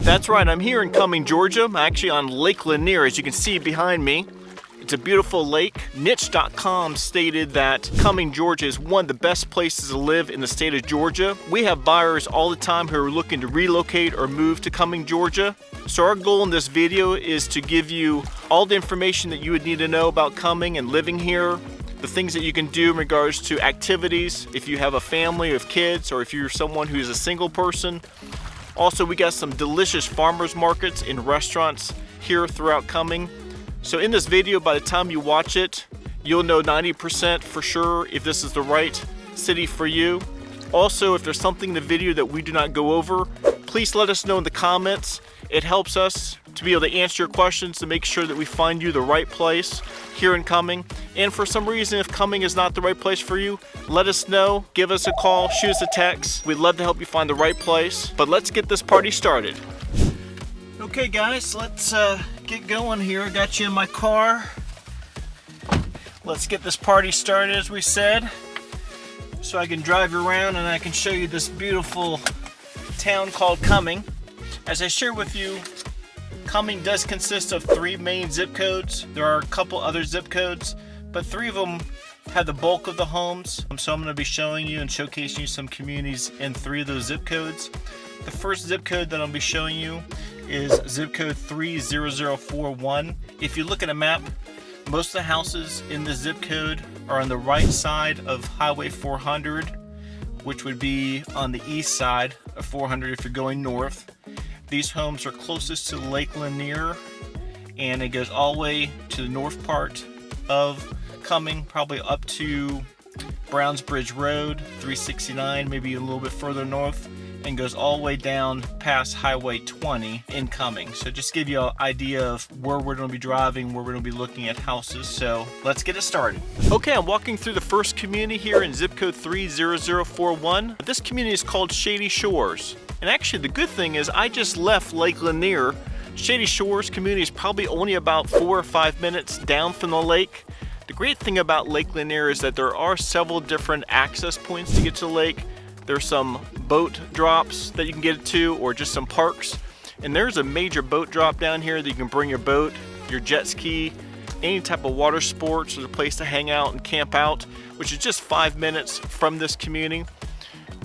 That's right, I'm here in Cumming, Georgia. I'm actually on Lake Lanier, as you can see behind me. It's a beautiful lake. Niche.com stated that Cumming, Georgia is one of the best places to live in the state of Georgia. We have buyers all the time who are looking to relocate or move to Cumming, Georgia. So our goal in this video is to give you all the information that you would need to know about Cumming and living here, the things that you can do in regards to activities, if you have a family of kids or if you're someone who's a single person. Also, we got some delicious farmers markets and restaurants here throughout Cumming. So in this video, by the time you watch it, you'll know 90% for sure if this is the right city for you. Also, if there's something in the video that we do not go over, please let us know in the comments. It helps us to be able to answer your questions to make sure that we find you the right place here in Cumming. And for some reason, if Cumming is not the right place for you, let us know, give us a call, shoot us a text. We'd love to help you find the right place. But let's get this party started. Okay guys, let's get going here. I got you in my car. Let's get this party started, as we said, so I can drive you around and I can show you this beautiful town called Cumming. As I shared with you, Cumming does consist of 3 main zip codes. There are a couple other zip codes, but 3 of them have the bulk of the homes. So I'm going to be showing you and showcasing you some communities in 3 of those zip codes. The first zip code that I'll be showing you is zip code 30041. If you look at a map, most of the houses in the zip code are on the right side of Highway 400, which would be on the east side of 400 if you're going north. These homes are closest to Lake Lanier, and it goes all the way to the north part of Cumming, probably up to Browns Bridge Road, 369, maybe a little bit further north, and goes all the way down past Highway 20 in Cumming. So just give you an idea of where we're going to be driving, where we're going to be looking at houses. So let's get it started. Okay, I'm walking through the first community here in zip code 30041. This community is called Shady Shores. And actually the good thing is I just left Lake Lanier. Shady Shores community is probably only about 4 or 5 minutes down from the lake. The great thing about Lake Lanier is that there are several different access points to get to the lake. There's some boat drops that you can get to, or just some parks. And there's a major boat drop down here that you can bring your boat, your jet ski, any type of water sports. There's a place to hang out and camp out, which is just 5 minutes from this community.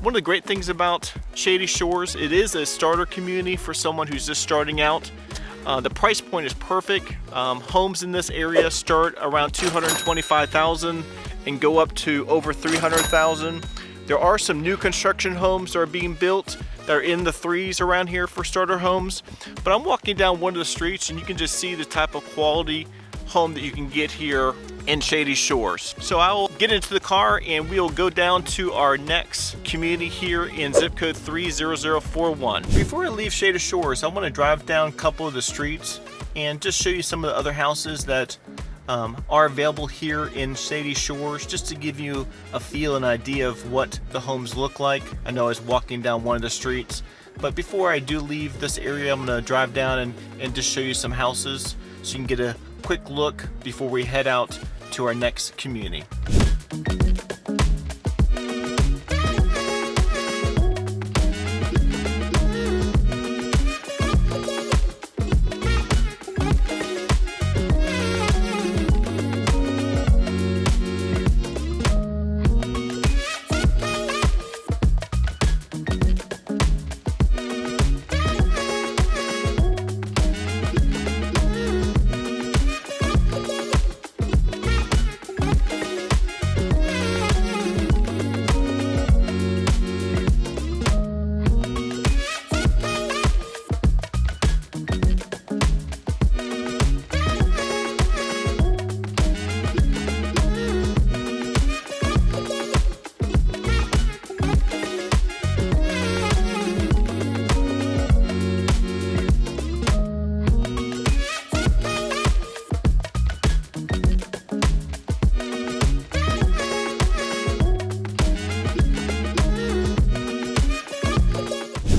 One of the great things about Shady Shores, it is a starter community for someone who's just starting out. The price point is perfect. Homes in this area start around $225,000 and go up to over $300,000. There are some new construction homes that are being built that are in the 3s around here for starter homes. But I'm walking down one of the streets and you can just see the type of quality home that you can get here in Shady Shores. So I will get into the car and we'll go down to our next community here in zip code 30041. Before I leave Shady Shores, I want to drive down a couple of the streets and just show you some of the other houses that are available here in Shady Shores, just to give you a feel and idea of what the homes look like. I know I was walking down one of the streets, but before I do leave this area, I'm going to drive down and just show you some houses so you can get a quick look before we head out to our next community.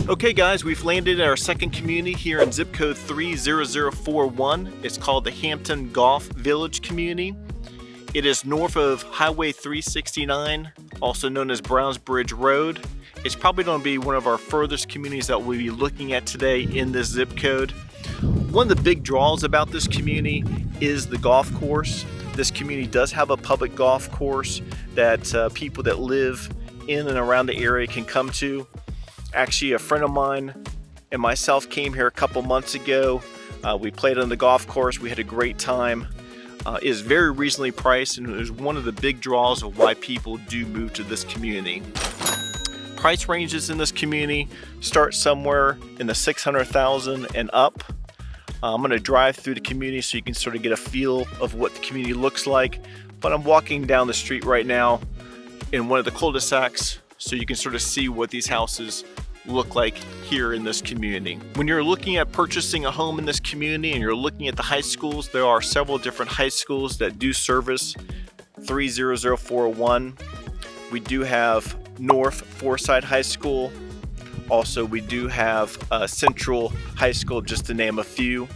Okay guys, we've landed at our second community here in zip code 30041. It's called the Hampton Golf Village community. It is north of Highway 369, also known as Browns Bridge Road, It's probably going to be one of our furthest communities that we'll be looking at today in this zip code. One of the big draws about this community is the golf course. This community does have a public golf course that people that live in and around the area can come to. Actually, a friend of mine and myself came here a couple months ago. We played on the golf course. We had a great time. It is very reasonably priced, and it is one of the big draws of why people do move to this community. Price ranges in this community start somewhere in the $600,000 and up. I'm going to drive through the community so you can sort of get a feel of what the community looks like. But I'm walking down the street right now in one of the cul-de-sacs so you can sort of see what these houses look like here in this community. When you're looking at purchasing a home in this community and you're looking at the high schools, there are several different high schools that do service 300-401. We do have North Forsyth High School. Also, we do have Central High School, just to name a few.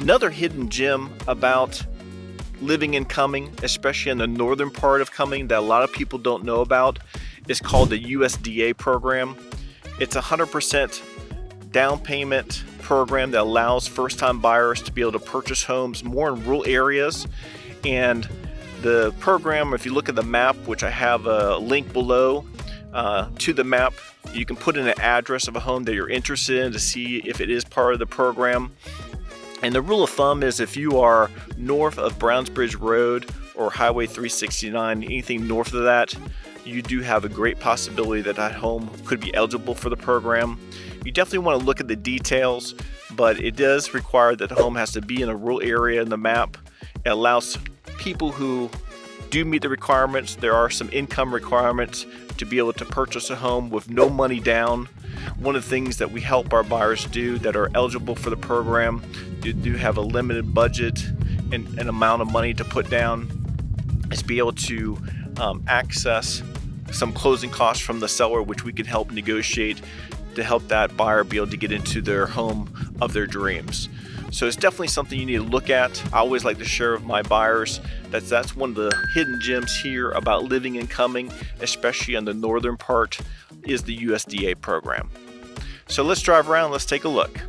Another hidden gem about living in Cumming, especially in the northern part of Cumming, that a lot of people don't know about, is called the USDA program. It's a 100% down payment program that allows first-time buyers to be able to purchase homes more in rural areas. And the program, if you look at the map, which I have a link below to the map, you can put in an address of a home that you're interested in to see if it is part of the program. And the rule of thumb is if you are north of Brownsbridge Road or Highway 369, anything north of that, you do have a great possibility that that home could be eligible for the program. You definitely want to look at the details, but it does require that the home has to be in a rural area in the map. It allows people who do meet the requirements. There are some income requirements to be able to purchase a home with no money down. One of the things that we help our buyers do that are eligible for the program, you do have a limited budget and an amount of money to put down, is be able to access some closing costs from the seller, which we can help negotiate to help that buyer be able to get into their home of their dreams. So it's definitely something you need to look at. I always like to share with my buyers that's one of the hidden gems here about living in Cumming, especially on the northern part, is the USDA program. So let's drive around, let's take a look.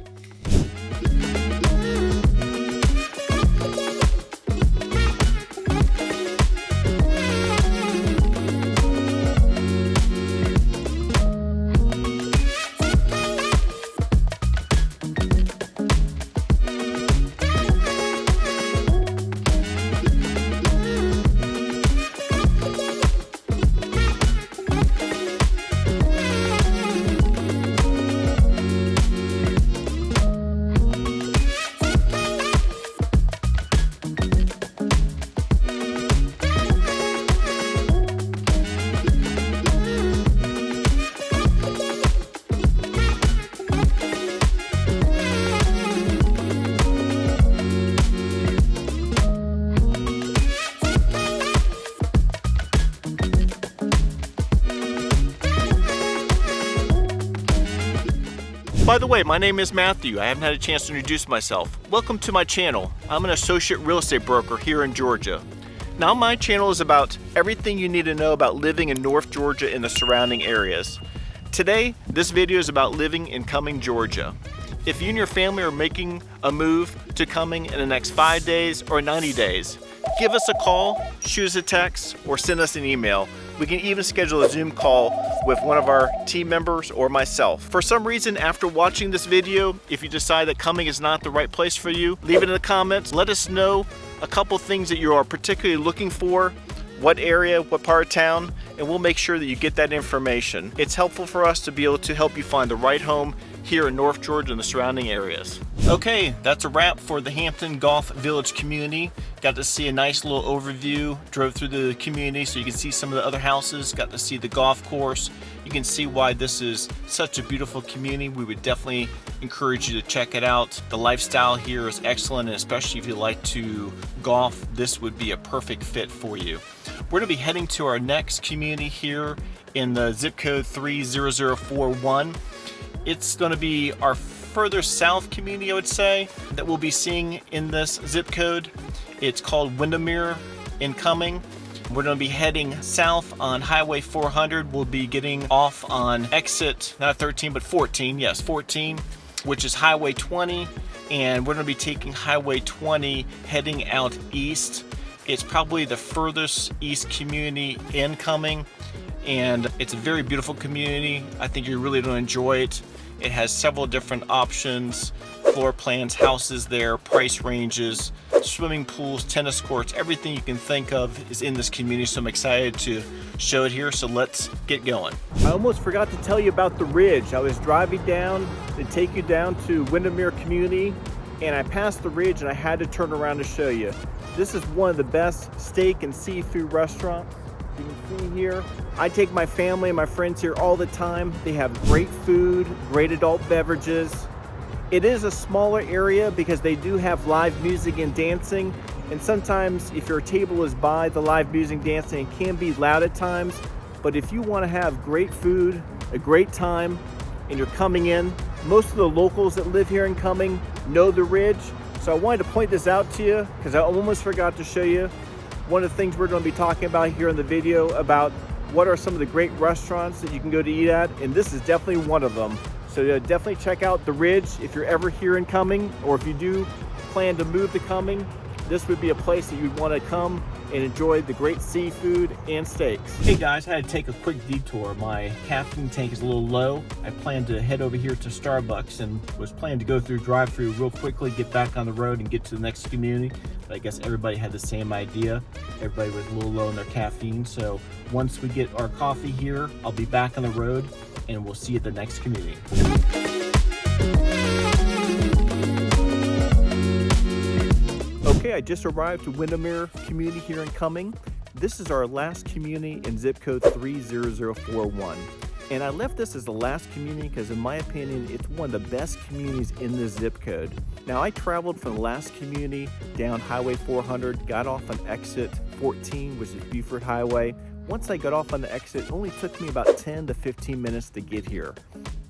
By the way, my name is Matthew. I haven't had a chance to introduce myself. Welcome to my channel. I'm an associate real estate broker here in Georgia. Now my channel is about everything you need to know about living in North Georgia and the surrounding areas. Today, this video is about living in Cumming, Georgia. If you and your family are making a move to Cumming in the next 5 days or 90 days, give us a call, shoot us a text, or send us an email. We can even schedule a Zoom call with one of our team members or myself. For some reason, after watching this video, if you decide that Cumming is not the right place for you, leave it in the comments. Let us know a couple things that you are particularly looking for, what area, what part of town, and we'll make sure that you get that information. It's helpful for us to be able to help you find the right home here in North Georgia and the surrounding areas. Okay, that's a wrap for the Hampton Golf Village community. Got to see a nice little overview, drove through the community so you can see some of the other houses, got to see the golf course. You can see why this is such a beautiful community. We would definitely encourage you to check it out. The lifestyle here is excellent, and especially if you like to golf, this would be a perfect fit for you. We're gonna be heading to our next community here in the zip code 30041. It's going to be our further south community, I would say, that we'll be seeing in this zip code. It's called Windermere in Cumming. We're going to be heading south on Highway 400. We'll be getting off on exit, not 13, but 14. Yes, 14, which is Highway 20. And we're going to be taking Highway 20 heading out east. It's probably the furthest east community in Cumming, and it's a very beautiful community. I think you're really going to enjoy it. It has several different options, floor plans, houses there, price ranges, swimming pools, tennis courts, everything you can think of is in this community, so I'm excited to show it here, so let's get going. I almost forgot to tell you about the Ridge. I was driving down to take you down to Windermere community, and I passed the Ridge and I had to turn around to show you. This is one of the best steak and seafood restaurants. You can see here, I take my family and my friends here all the time. They have great food, great adult beverages. It is a smaller area because they do have live music and dancing. And sometimes if your table is by the live music and dancing, it can be loud at times. But if you want to have great food, a great time, and you're coming in, most of the locals that live here in Cumming know the Ridge. So I wanted to point this out to you because I almost forgot to show you one of the things we're going to be talking about here in the video about what are some of the great restaurants that you can go to eat at, and this is definitely one of them. So definitely check out the Ridge if you're ever here in Cumming, or if you do plan to move to Cumming, this would be a place that you'd want to come and enjoy the great seafood and steaks. Hey guys, I had to take a quick detour. My caffeine tank is a little low. I plan to head over here to Starbucks and was planning to go through drive-through real quickly, get back on the road and get to the next community. But I guess everybody had the same idea. Everybody was a little low on their caffeine. So once we get our coffee here, I'll be back on the road and we'll see you at the next community. Okay, I just arrived to Windermere community here in Cumming. This is our last community in zip code 30041. And I left this as the last community because in my opinion, it's one of the best communities in this zip code. Now I traveled from the last community down Highway 400, got off on exit 14, which is Beaufort Highway. Once I got off on the exit, it only took me about 10 to 15 minutes to get here.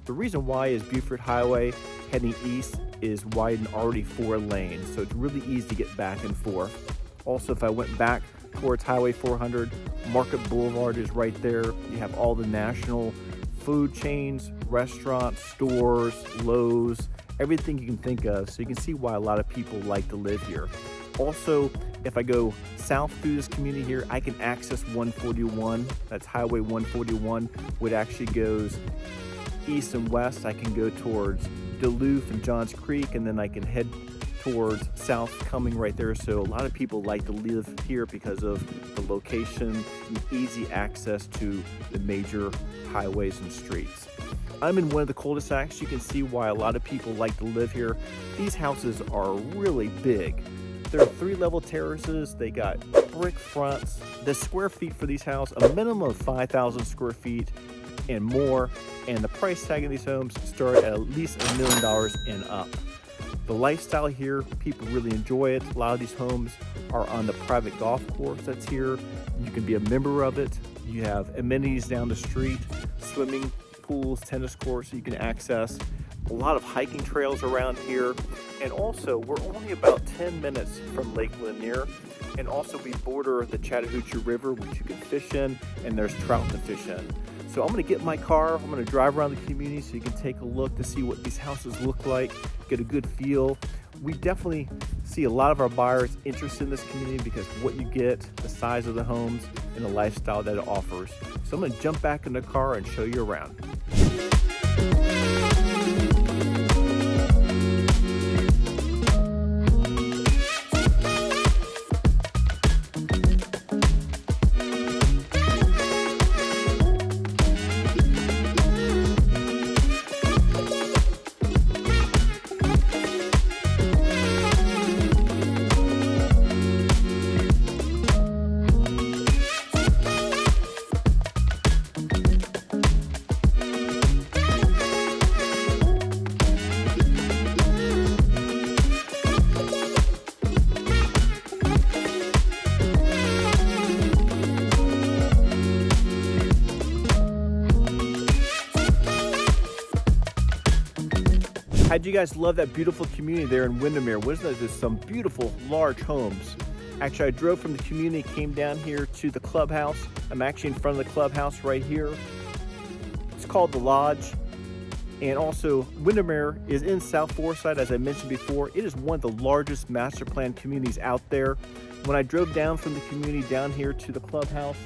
The reason why is Beaufort Highway heading east is widened already 4 lanes, so it's really easy to get back and forth. Also, if I went back towards Highway 400, Market Boulevard is right there. You have all the national food chains, restaurants, stores, Lowe's, everything you can think of, so you can see why a lot of people like to live here. Also, if I go south through this community here, I can access 141. That's Highway 141, which actually goes east and west. I can go towards Duluth and Johns Creek, and then I can head towards South Cumming right there. So a lot of people like to live here because of the location and easy access to the major highways and streets. I'm in one of the cul-de-sacs. You can see why a lot of people like to live here. These houses are really big. They're 3-level terraces. They got brick fronts. The square feet for these houses, a minimum of 5,000 square feet and more. And the price tag of these homes start at least $1 million and up. The lifestyle here, people really enjoy it. A lot of these homes are on the private golf course that's here. You can be a member of it. You have amenities down the street, swimming pools, tennis courts you can access. A lot of hiking trails around here. And also, we're only about 10 minutes from Lake Lanier. And also we border the Chattahoochee River, which you can fish in, and there's trout to fish in. So I'm gonna get in my car, I'm gonna drive around the community so you can take a look to see what these houses look like, get a good feel. We definitely see a lot of our buyers interested in this community because of what you get, the size of the homes, and the lifestyle that it offers. So I'm gonna jump back in the car and show you around. How'd you guys love that beautiful community there in Windermere? Wasn't there just some beautiful large homes? Actually, I drove from the community, came down here to the Clubhouse. I'm actually in front of the Clubhouse right here. It's called the Lodge. And also, Windermere is in South Forsyth, as I mentioned before. It is one of the largest master plan communities out there. When I drove down from the community down here to the Clubhouse,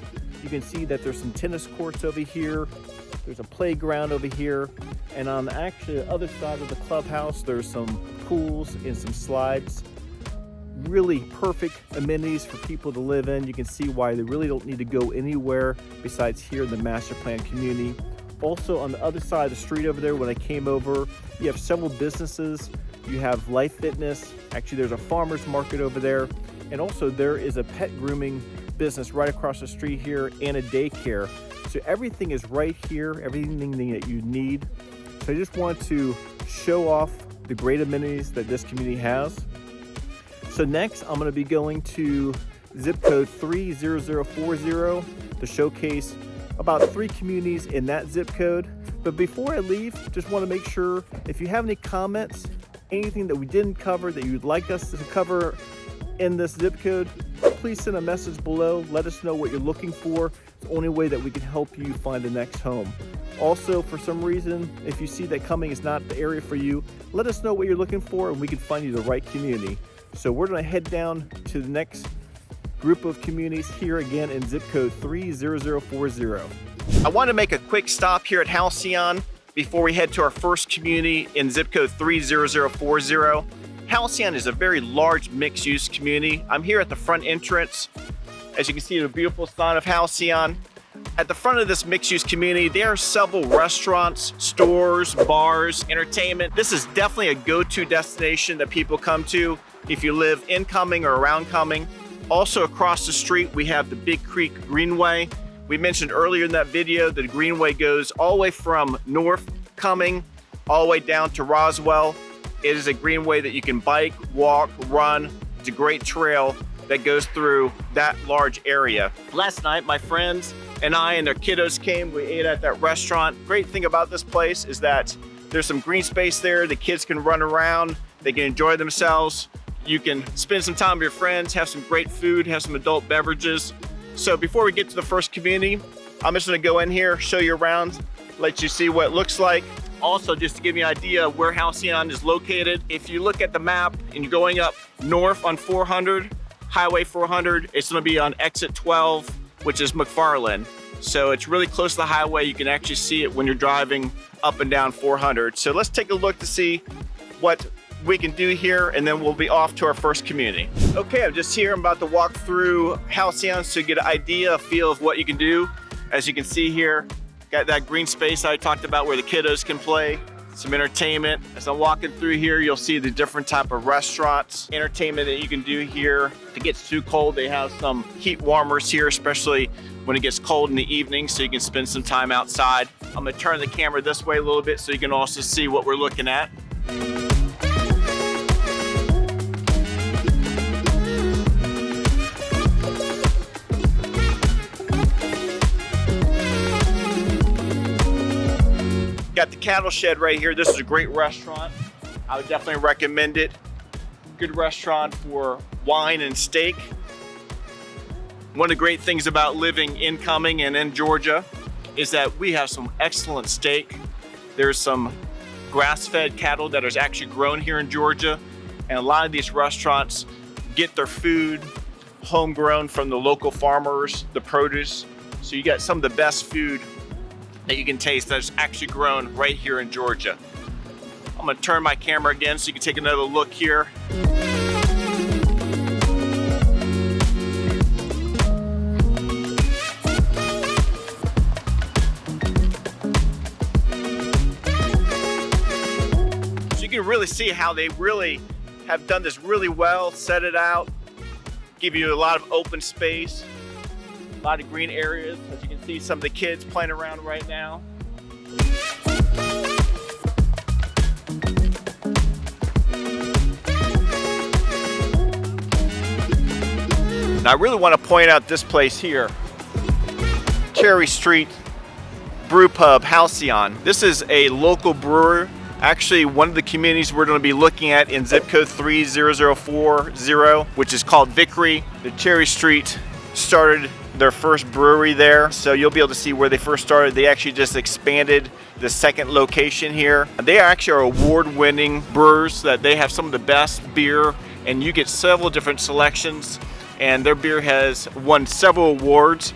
you can see that there's some tennis courts over here. There's a playground over here. And on actually the other side of the Clubhouse, there's some pools and some slides. Really perfect amenities for people to live in. You can see why they really don't need to go anywhere besides here in the master plan community. Also on the other side of the street over there, when I came over, you have several businesses. You have Life Fitness. Actually, there's a farmer's market over there. And also there is a pet grooming business right across the street here and a daycare. So everything is right here, everything that you need. So I just want to show off the great amenities that this community has. So next, I'm going to be going to zip code 30040 to showcase about 3 communities in that zip code. But before I leave, just want to make sure if you have any comments, anything that we didn't cover that you'd like us to cover in this zip code, please send a message below. Let us know what you're looking for. It's the only way that we can help you find the next home. Also, for some reason, if you see that Cumming is not the area for you, let us know what you're looking for and we can find you the right community. So we're going to head down to the next group of communities here again in zip code 30040. I want to make a quick stop here at Halcyon before we head to our first community in zip code 30040. Halcyon is a very large mixed-use community. I'm here at the front entrance. As you can see, the beautiful sign of Halcyon. At the front of this mixed-use community, there are several restaurants, stores, bars, entertainment. This is definitely a go-to destination that people come to if you live in Cumming or around Cumming. Also across the street, we have the Big Creek Greenway. We mentioned earlier in that video that the Greenway goes all the way from North Cumming all the way down to Roswell. It is a greenway that you can bike, walk, run. It's a great trail that goes through that large area. Last night, my friends and I and their kiddos came. We ate at that restaurant. Great thing about this place is that there's some green space there. The kids can run around. They can enjoy themselves. You can spend some time with your friends, have some great food, have some adult beverages. So before we get to the first community, I'm just gonna go in here, show you around, let you see what it looks like. Also, just to give you an idea of where Halcyon is located, if you look at the map and you're going up north on 400, Highway 400, it's gonna be on exit 12, which is McFarland. So it's really close to the highway. You can actually see it when you're driving up and down 400. So let's take a look to see what we can do here, and then we'll be off to our first community. Okay, I'm just here. I'm about to walk through Halcyon so you get an idea, a feel of what you can do. As you can see here, got that green space I talked about where the kiddos can play, some entertainment. As I'm walking through here, you'll see the different type of restaurants, entertainment that you can do here. If it gets too cold, they have some heat warmers here, especially when it gets cold in the evening, so you can spend some time outside. I'm gonna turn the camera this way a little bit so you can also see what we're looking at. Got the cattle shed right here. This is a great restaurant. I would definitely recommend it. Good restaurant for wine and steak. One of the great things about living in Cumming and in Georgia is that we have some excellent steak. There's some grass-fed cattle that is actually grown here in Georgia. And a lot of these restaurants get their food homegrown from the local farmers, the produce. So you got some of the best food that you can taste that's actually grown right here in Georgia. I'm gonna turn my camera again so you can take another look here. So you can really see how they really have done this really well, set it out, give you a lot of open space, a lot of green areas. As you can see, some of the kids playing around right now. Now I really want to point out this place here, Cherry Street Brewpub Halcyon. This is a local brewer Actually, one of the communities we're going to be looking at in zip code 30040, which is called Vickery. The Cherry Street started their first brewery there, so you'll be able to see where they first started. They actually just expanded the second location here. They actually are award-winning brewers, that they have some of the best beer, and you get several different selections, and their beer has won several awards.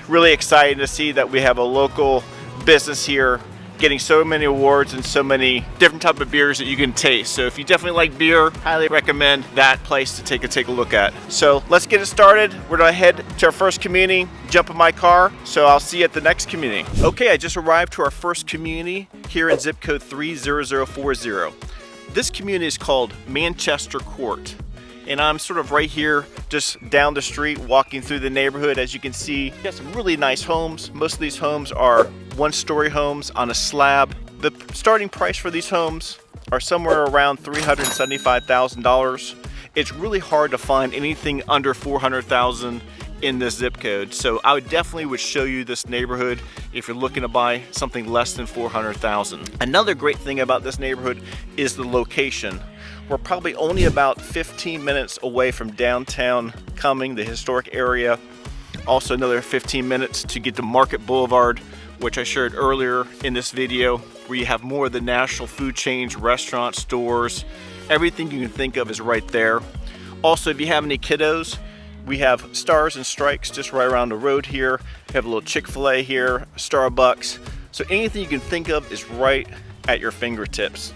Really exciting to see that we have a local business here getting so many awards and so many different type of beers that you can taste. So if you definitely like beer, highly recommend that place to take a look at. So let's get it started. We're gonna head to our first community, jump in my car, so I'll see you at the next community. Okay, I just arrived to our first community here in zip code 30040. This community is called Manchester Court, and I'm sort of right here just down the street walking through the neighborhood. As you can see, you got some really nice homes. Most of these homes are one-story homes on a slab. The starting price for these homes are somewhere around $375,000. It's really hard to find anything under $400,000 in this zip code. So I would definitely show you this neighborhood if you're looking to buy something less than $400,000. Another great thing about this neighborhood is the location. We're probably only about 15 minutes away from downtown Cumming, the historic area. Also another 15 minutes to get to Market Boulevard, which I shared earlier in this video, where you have more of the national food chains, restaurants, stores. Everything you can think of is right there. Also, if you have any kiddos, we have Stars and Strikes just right around the road here. We have a little Chick-fil-A here, Starbucks. So anything you can think of is right at your fingertips.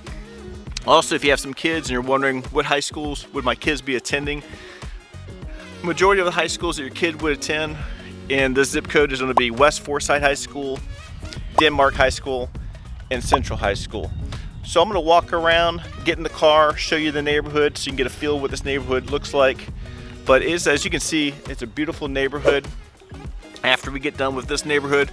Also, if you have some kids and you're wondering what high schools would my kids be attending, majority of the high schools that your kid would attend in this zip code is going to be West Forsyth High School, Denmark High School, and Central High School. So I'm going to walk around, get in the car, show you the neighborhood so you can get a feel of what this neighborhood looks like. But as you can see, it's a beautiful neighborhood. After we get done with this neighborhood,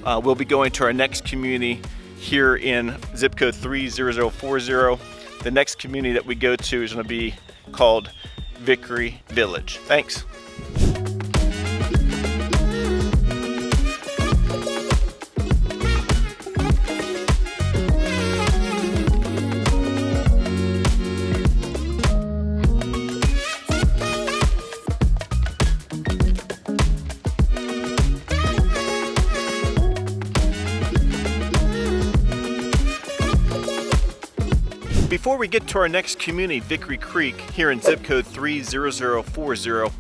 we'll be going to our next community here in zip code 30040. The next community that we go to is going to be called Vickery Village. Thanks. Before we get to our next community, Vickery Creek, here in zip code 30040,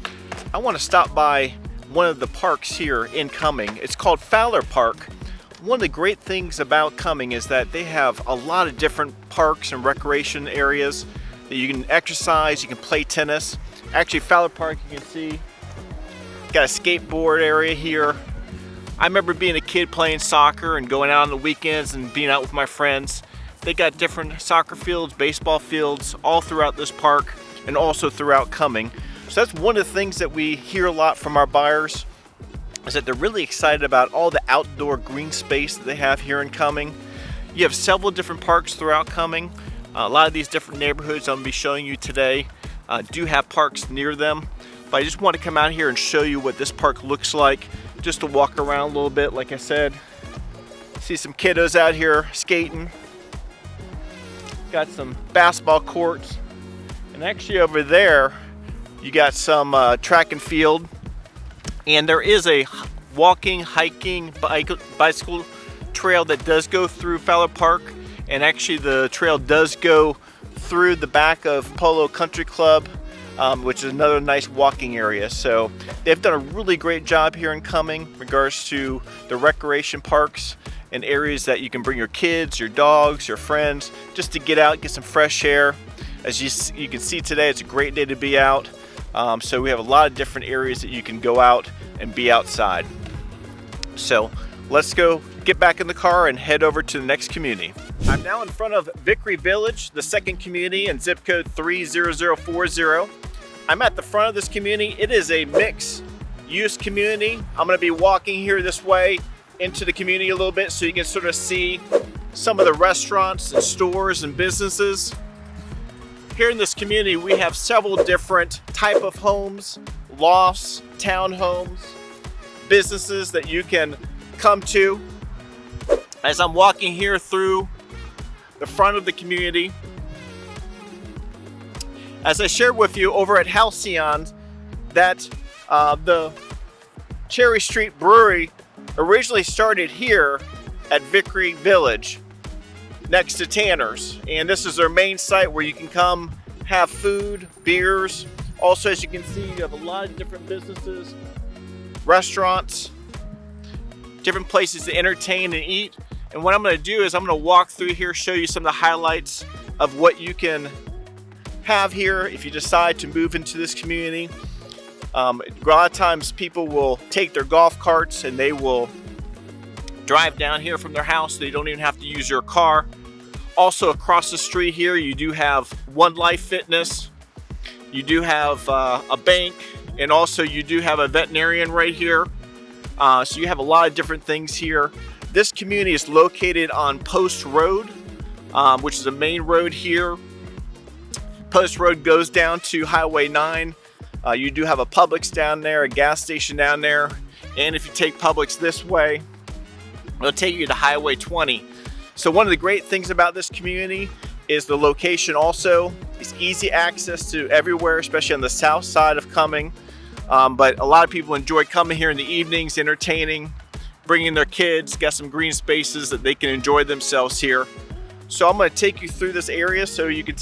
I want to stop by one of the parks here in Cumming. It's called Fowler Park. One of the great things about Cumming is that they have a lot of different parks and recreation areas that you can exercise, you can play tennis. Actually, Fowler Park, you can see, got a skateboard area here. I remember being a kid playing soccer and going out on the weekends and being out with my friends. They got different soccer fields, baseball fields, all throughout this park and also throughout Cumming. So that's one of the things that we hear a lot from our buyers, is that they're really excited about all the outdoor green space that they have here in Cumming. You have several different parks throughout Cumming. A lot of these different neighborhoods I'm going to be showing you today do have parks near them. But I just want to come out here and show you what this park looks like, just to walk around a little bit. Like I said, see some kiddos out here skating. Got some basketball courts, and actually over there you got some track and field, and there is a walking, hiking, bicycle trail that does go through Fowler Park, and actually the trail does go through the back of Polo Country Club, which is another nice walking area. So they've done a really great job here in Cumming in regards to the recreation parks and areas that you can bring your kids, your dogs, your friends, just to get out, get some fresh air. As you can see today, it's a great day to be out. So we have a lot of different areas that you can go out and be outside. So let's go get back in the car and head over to the next community. I'm now in front of Vickery Village, the second community in zip code 30040. I'm at the front of this community. It is a mixed use community. I'm gonna be walking here this way into the community a little bit so you can sort of see some of the restaurants and stores and businesses. Here in this community, we have several different type of homes, lofts, townhomes, businesses that you can come to. As I'm walking here through the front of the community. As I shared with you over at Halcyon, that the Cherry Street Brewery originally started here at Vickery Village next to Tanner's, and this is their main site where you can come have food, beers. Also, as you can see, you have a lot of different businesses, restaurants, different places to entertain and eat. And what I'm going to do is I'm going to walk through here, show you some of the highlights of what you can have here if you decide to move into this community. A lot of times people will take their golf carts and they will drive down here from their house. They don't even have to use your car. Also across the street here, you do have Onelife Fitness. You do have a bank, and also you do have a veterinarian right here. So you have a lot of different things here. This community is located on Post Road, which is a main road here. Post Road goes down to Highway 9. You do have a Publix down there, a gas station down there, and if you take Publix this way, it'll take you to Highway 20. So one of the great things about this community is the location also. It's easy access to everywhere, especially on the south side of Cumming. But a lot of people enjoy coming here in the evenings, entertaining, bringing their kids, got some green spaces that they can enjoy themselves here. So I'm going to take you through this area so you can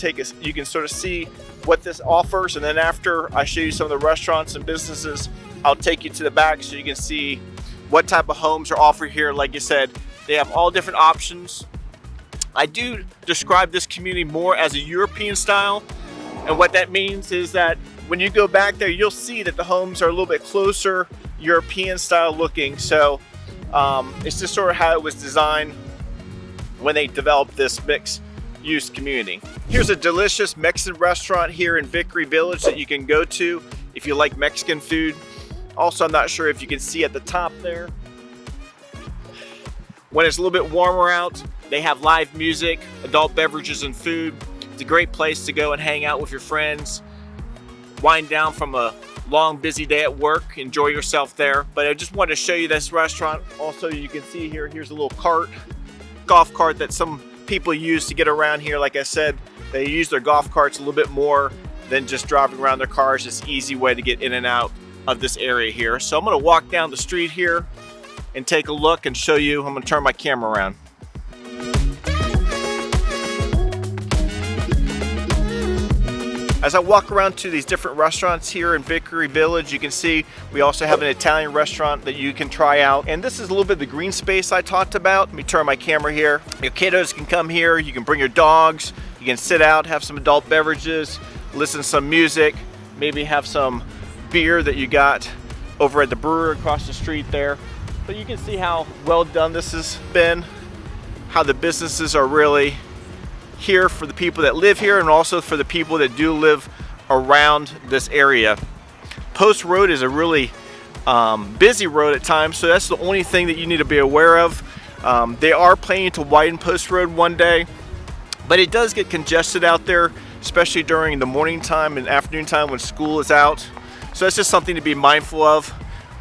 sort of see what this offers, and then after I show you some of the restaurants and businesses, I'll take you to the back so you can see what type of homes are offered here. Like I said, they have all different options. I do describe this community more as a European style, and what that means is that when you go back there, you'll see that the homes are a little bit closer European style looking. So it's just sort of how it was designed when they developed this mixed use community. Here's a delicious Mexican restaurant here in Vickery Village that you can go to if you like Mexican food. Also, I'm not sure if you can see at the top there, when it's a little bit warmer out, they have live music, adult beverages, and food. It's a great place to go and hang out with your friends, wind down from a long, busy day at work, enjoy yourself there. But I just wanted to show you this restaurant. Also, you can see here, here's a little cart, golf cart that some people use to get around here. Like I said, they use their golf carts a little bit more than just driving around their cars. It's an easy way to get in and out of this area here. So I'm gonna walk down the street here and take a look and show you. I'm gonna turn my camera around. As I walk around to these different restaurants here in Vickery Village, you can see we also have an Italian restaurant that you can try out. And this is a little bit of the green space I talked about. Let me turn my camera here. Your kiddos can come here. You can bring your dogs. You can sit out, have some adult beverages, listen to some music, maybe have some beer that you got over at the brewery across the street there. But you can see how well done this has been, how the businesses are really here for the people that live here and also for the people that do live around this area. Post Road is a really busy road at times, so that's the only thing that you need to be aware of. They are planning to widen Post Road one day, but it does get congested out there, especially during the morning time and afternoon time when school is out. So that's just something to be mindful of.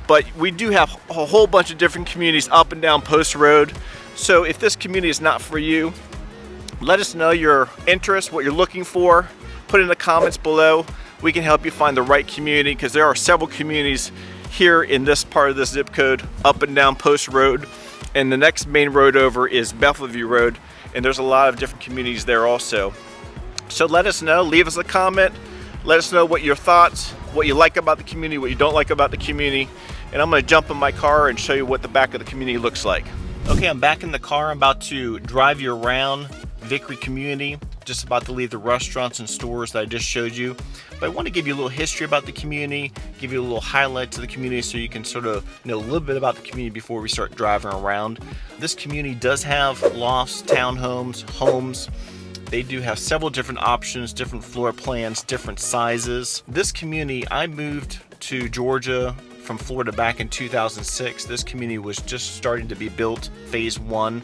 But we do have a whole bunch of different communities up and down Post Road. So if this community is not for you, let us know your interest, what you're looking for. Put in the comments below. We can help you find the right community, because there are several communities here in this part of the zip code up and down Post Road. And the next main road over is Bellevue Road, and there's a lot of different communities there also. So let us know, leave us a comment, let us know what your thoughts, what you like about the community, what you don't like about the community. And I'm gonna jump in my car and show you what the back of the community looks like. Okay, I'm back in the car. I'm about to drive you around Vickery community, just about to leave the restaurants and stores that I just showed you. But I want to give you a little history about the community, give you a little highlight to the community so you can sort of know a little bit about the community before we start driving around. This community does have lofts, townhomes, homes. They do have several different options, different floor plans, different sizes. This community, I moved to Georgia from Florida back in 2006. This community was just starting to be built, phase 1,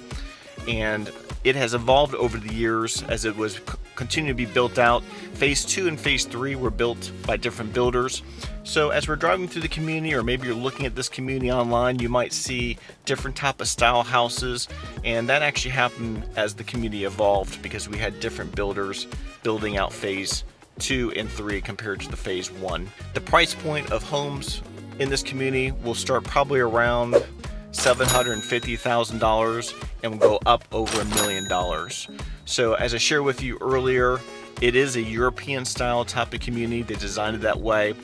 and it has evolved over the years as it was continuing to be built out. Phase 2 and phase 3 were built by different builders. So as we're driving through the community, or maybe you're looking at this community online, you might see different type of style houses, and that actually happened as the community evolved because we had different builders building out phase 2 and 3 compared to the phase 1. The price point of homes in this community will start probably around $750,000 and will go up over $1 million. So as I shared with you earlier, it is a European style type of community. They designed it that way.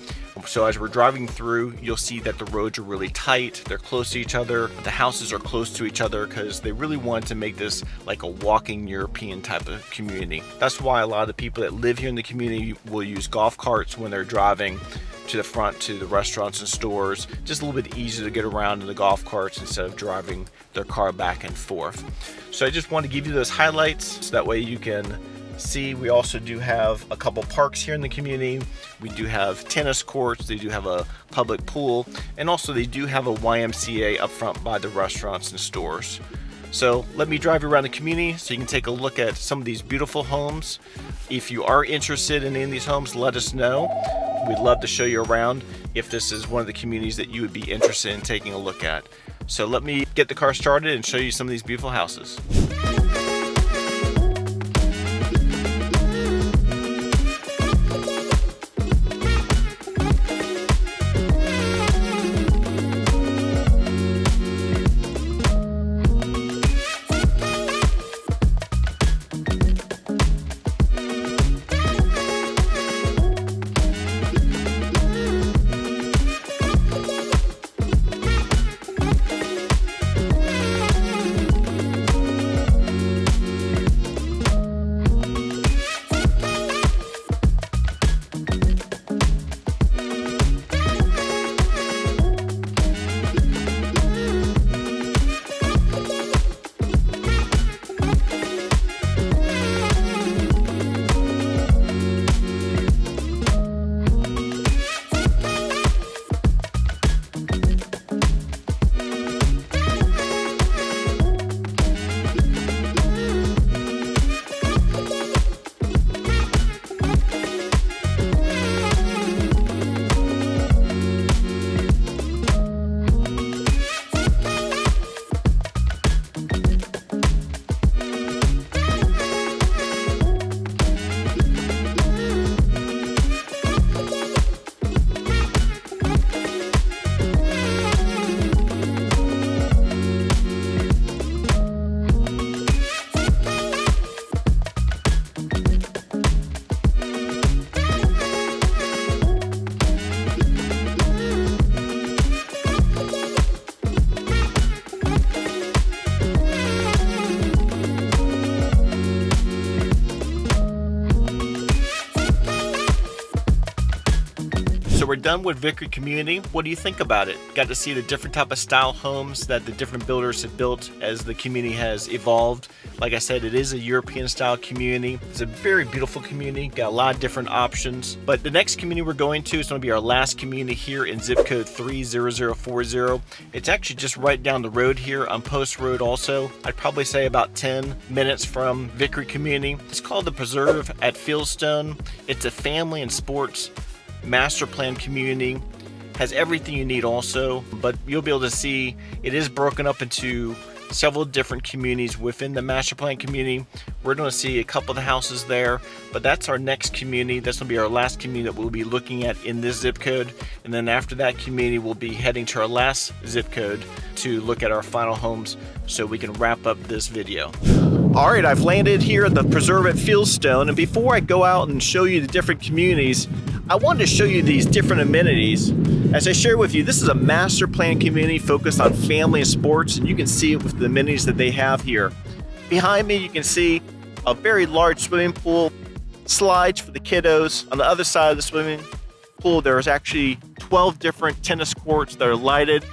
So as we're driving through, you'll see that the roads are really tight. They're close to each other. The houses are close to each other because they really wanted to make this like a walking European type of community. That's why a lot of the people that live here in the community will use golf carts when they're driving to the front to the restaurants and stores. Just a little bit easier to get around in the golf carts instead of driving their car back and forth. So I just want to give you those highlights so that way you can see. We also do have a couple parks here in the community. We do have tennis courts, they do have a public pool, and also they do have a YMCA up front by the restaurants and stores. So let me drive you around the community so you can take a look at some of these beautiful homes. If you are interested in any of these homes, let us know. We'd love to show you around if this is one of the communities that you would be interested in taking a look at. So let me get the car started and show you some of these beautiful houses. So we're done with Vickery community. What do you think about it? Got to see the different type of style homes that the different builders have built as the community has evolved. Like I said, it is a European style community. It's a very beautiful community, got a lot of different options. But the next community we're going to is going to be our last community here in zip code 30040. It's actually just right down the road here on Post Road also. I'd probably say about 10 minutes from Vickery community. It's called the Preserve at Fieldstone. It's a family and sports master plan community. Has everything you need also, but you'll be able to see it is broken up into several different communities within the master plan community. We're going to see a couple of the houses there, but that's our next community. That's going to be our last community that we'll be looking at in this zip code, and then after that community we'll be heading to our last zip code to look at our final homes so we can wrap up this video. All right, I've landed here at the Preserve at Fieldstone, and before I go out and show you the different communities, I wanted to show you these different amenities. As I shared with you, this is a master plan community focused on family and sports, and you can see it with the amenities that they have here. Behind me, you can see a very large swimming pool, slides for the kiddos. On the other side of the swimming pool, there's actually 12 different tennis courts that are lighted.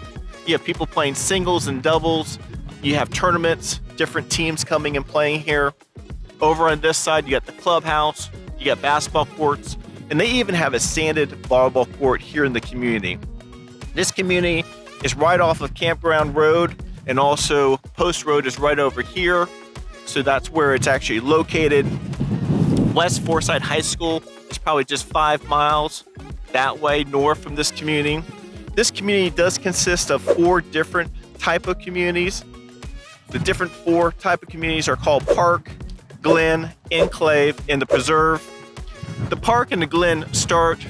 You have people playing singles and doubles. You have tournaments, different teams coming and playing here. Over on this side, you got the clubhouse, you got basketball courts, and they even have a sanded volleyball court here in the community. This community is right off of Campground Road, and also Post Road is right over here. So that's where it's actually located. West Forsyth High School is probably just 5 miles that way north from this community. This community does consist of 4 different type of communities. The different 4 type of communities are called Park, Glen, Enclave, and the Preserve. The Park and the Glen start,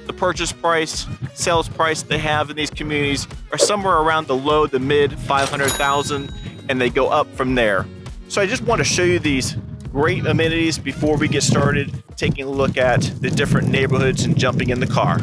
the purchase price, sales price they have in these communities are somewhere around the low to mid 500,000, and they go up from there. So I just want to show you these great amenities before we get started taking a look at the different neighborhoods and jumping in the car.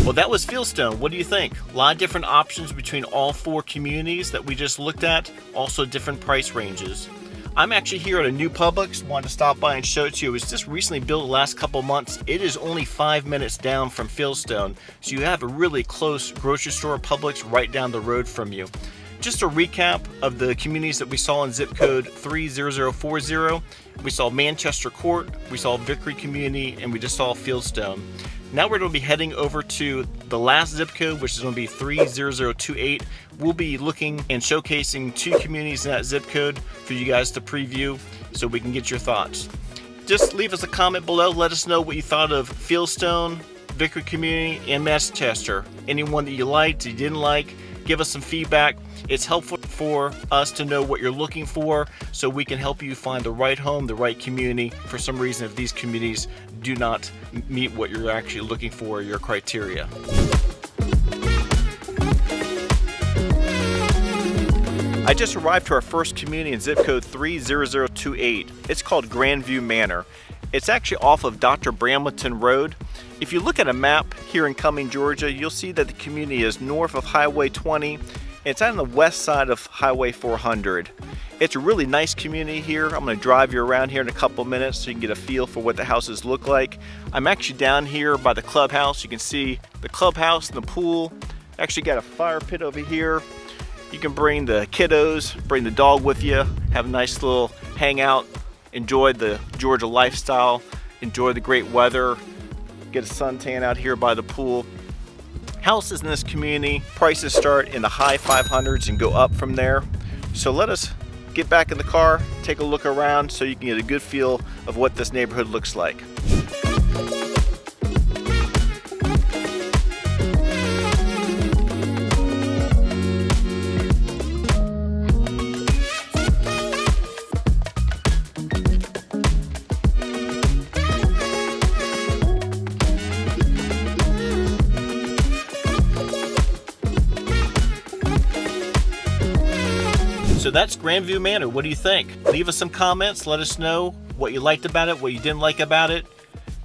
Well, that was Fieldstone. What do you think? A lot of different options between all 4 communities that we just looked at, also different price ranges. I'm actually here at a new Publix. Wanted to stop by and show it to you. It was just recently built the last couple months. It is only 5 minutes down from Fieldstone, so you have a really close grocery store, Publix, right down the road from you. Just a recap of the communities that we saw in zip code 30040. We saw Manchester Court, we saw Vickery Community, and we just saw Fieldstone. Now we're going to be heading over to the last zip code, which is going to be 30028. We'll be looking and showcasing 2 communities in that zip code for you guys to preview so we can get your thoughts. Just leave us a comment below. Let us know what you thought of Fieldstone, Vickery Community, and Manchester. Anyone that you liked, you didn't like, give us some feedback. It's helpful for us to know what you're looking for so we can help you find the right home, the right community. For some reason, if these communities do not meet what you're actually looking for, your criteria. I just arrived to our first community in zip code 30028. It's called Grandview Manor. It's actually off of Dr. Bramlington Road. If you look at a map here in Cumming, Georgia, you'll see that the community is north of Highway 20. It's on the west side of Highway 400. It's a really nice community here. I'm going to drive you around here in a couple minutes so you can get a feel for what the houses look like. I'm actually down here by the clubhouse. You can see the clubhouse and the pool. Actually got a fire pit over here. You can bring the kiddos, bring the dog with you, have a nice little hangout, enjoy the Georgia lifestyle, enjoy the great weather, get a suntan out here by the pool. Houses in this community, prices start in the high 500s and go up from there. So let us get back in the car, take a look around so you can get a good feel of what this neighborhood looks like. So that's Grandview Manor. What do you think? Leave us some comments. Let us know what you liked about it, what you didn't like about it.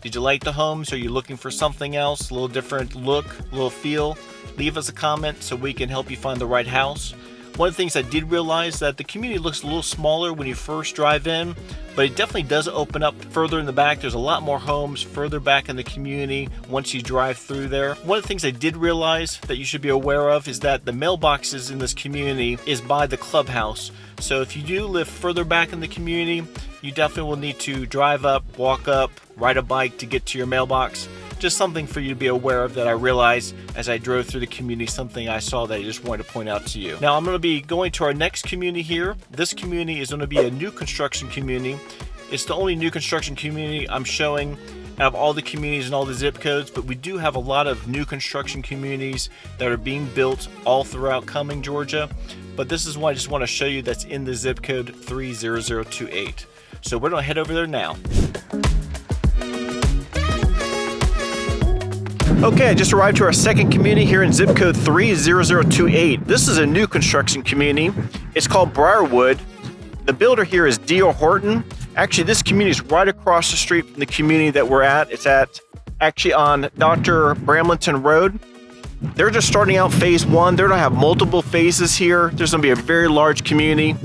Did you like the homes? Are you looking for something else? A little different look, a little feel? Leave us a comment so we can help you find the right house. One of the things I did realize that the community looks a little smaller when you first drive in, but it definitely does open up further in the back. There's a lot more homes further back in the community once you drive through there. One of the things I did realize that you should be aware of is that the mailboxes in this community is by the Clubhouse. So if you do live further back in the community, you definitely will need to drive up, walk up, ride a bike to get to your mailbox. Just something for you to be aware of that I realized as I drove through the community, something I saw that I just wanted to point out to you. Now I'm going to be going to our next community here. This community is going to be a new construction community. It's the only new construction community I'm showing out of all the communities and all the zip codes, but we do have a lot of new construction communities that are being built all throughout Cumming, Georgia. But this is one I just want to show you that's in the zip code 30028. So we're going to head over there now. Okay, I just arrived to our second community here in zip code 30028. This is a new construction community. It's called Briarwood. The builder here is D.O. Horton. Actually, this community is right across the street from the community that we're at. It's actually on Dr. Bramlington Road. They're just starting out phase one. They're going to have multiple phases here. There's going to be a very large community.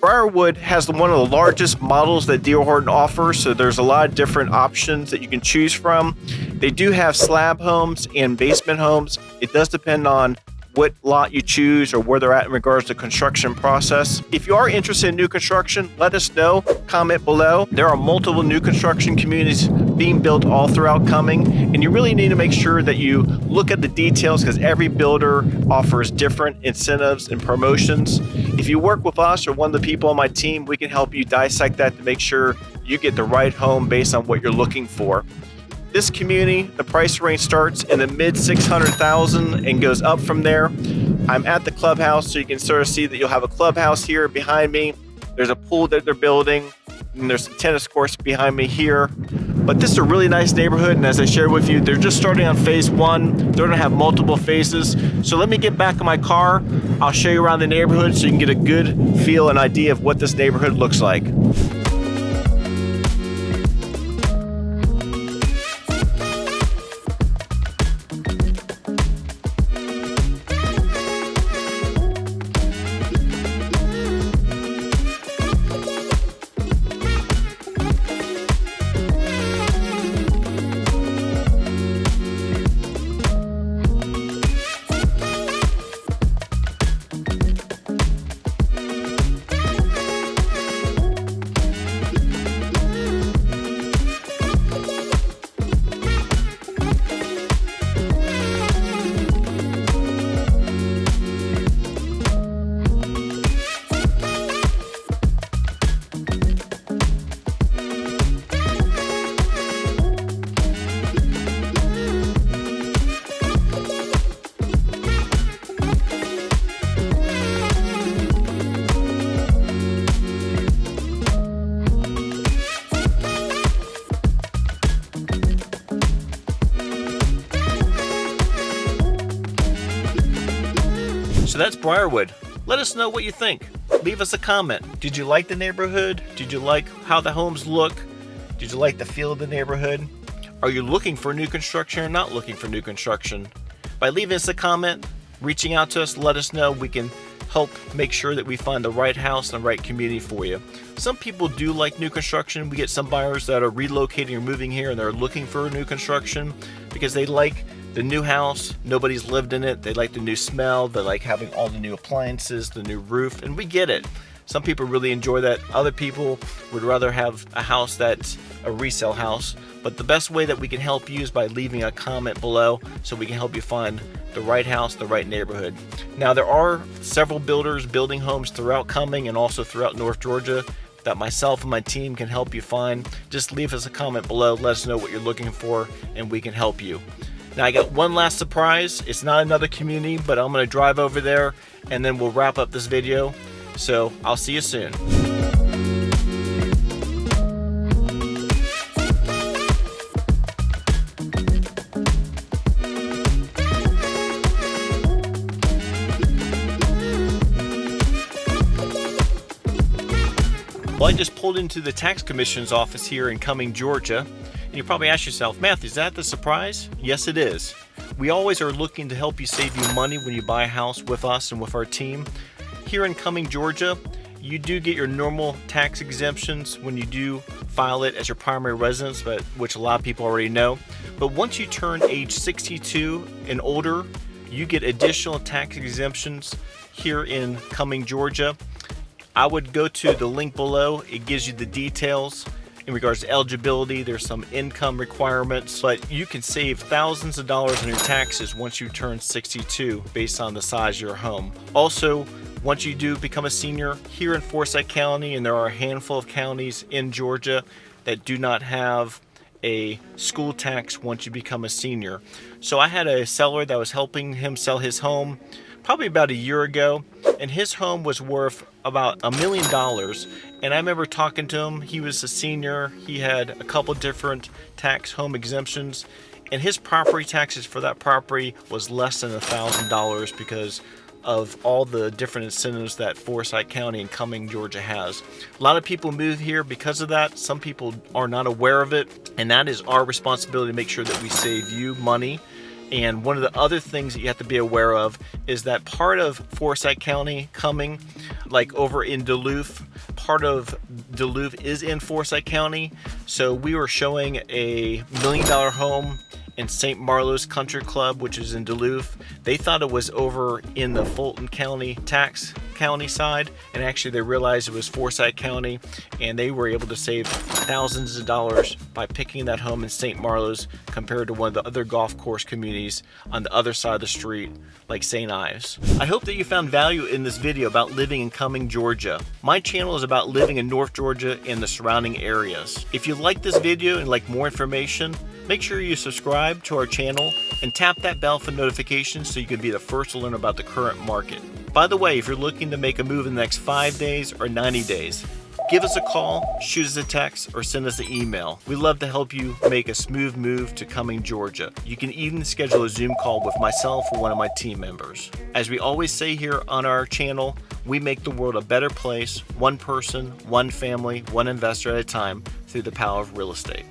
Briarwood has one of the largest models that D.O. Horton offers, so there's a lot of different options that you can choose from. They do have slab homes and basement homes. It does depend on what lot you choose or where they're at in regards to construction process. If you are interested in new construction, let us know. Comment below. There are multiple new construction communities being built all throughout Cumming, and you really need to make sure that you look at the details because every builder offers different incentives and promotions. If you work with us or one of the people on my team, we can help you dissect that to make sure you get the right home based on what you're looking for. This community, the price range starts in the mid 600,000 and goes up from there. I'm at the Clubhouse, so you can sort of see that you'll have a clubhouse here behind me. There's a pool that they're building, and there's some tennis courts behind me here. But this is a really nice neighborhood, and as I shared with you, they're just starting on phase one. They're gonna have multiple phases. So let me get back in my car. I'll show you around the neighborhood so you can get a good feel and idea of what this neighborhood looks like. So that's Briarwood. Let us know what you think. Leave us a comment. Did you like the neighborhood? Did you like how the homes look? Did you like the feel of the neighborhood? Are you looking for new construction or not looking for new construction? By leaving us a comment, reaching out to us, let us know. We can help make sure that we find the right house and the right community for you. Some people do like new construction. We get some buyers that are relocating or moving here and they're looking for new construction because they like the new house. Nobody's lived in it. They like the new smell. They like having all the new appliances, the new roof, and we get it. Some people really enjoy that. Other people would rather have a house that's a resale house. But the best way that we can help you is by leaving a comment below so we can help you find the right house, the right neighborhood. Now, there are several builders building homes throughout Cumming and also throughout North Georgia that myself and my team can help you find. Just leave us a comment below. Let us know what you're looking for and we can help you. Now, I got one last surprise. It's not another community, but I'm going to drive over there and then we'll wrap up this video. So I'll see you soon. Well, I just pulled into the tax commission's office here in Cumming, Georgia, and you probably ask yourself, Matthew, is that the surprise? Yes, it is. We always are looking to help you save you money when you buy a house with us and with our team. Here in Cumming, Georgia, you do get your normal tax exemptions when you do file it as your primary residence, but which a lot of people already know. But once you turn age 62 and older, you get additional tax exemptions here in Cumming, Georgia. I would go to the link below. It gives you the details in regards to eligibility. There's some income requirements, but you can save thousands of dollars on your taxes once you turn 62 based on the size of your home. Also, once you do become a senior here in Forsyth County, and there are a handful of counties in Georgia that do not have a school tax once you become a senior. So I had a seller that was helping him sell his home probably about a year ago, and his home was worth about $1 million. And I remember talking to him. He was a senior. He had a couple different tax home exemptions, and his property taxes for that property was less than $1,000 because of all the different incentives that Forsyth County and Cumming, Georgia has. A lot of people move here because of that. Some people are not aware of it, and that is our responsibility to make sure that we save you money. And one of the other things that you have to be aware of is that part of Forsyth County, Cumming, like over in Duluth, part of Duluth is in Forsyth County. So we were showing a $1 million home in St. Marlowe's Country Club, which is in Duluth. They thought it was over in the Fulton County tax county side, and actually they realized it was Forsyth County, and they were able to save thousands of dollars by picking that home in St. Marlowe's compared to one of the other golf course communities on the other side of the street, like St. Ives. I hope that you found value in this video about living in Cumming, Georgia. My channel is about living in North Georgia and the surrounding areas. If you like this video and like more information, make sure you subscribe to our channel and tap that bell for notifications so you can be the first to learn about the current market. By the way, if you're looking to make a move in the next 5 days or 90 days, give us a call, shoot us a text, or send us an email. We love to help you make a smooth move to Cumming, Georgia. You can even schedule a Zoom call with myself or one of my team members. As we always say here on our channel, we make the world a better place, one person, one family, one investor at a time, through the power of real estate.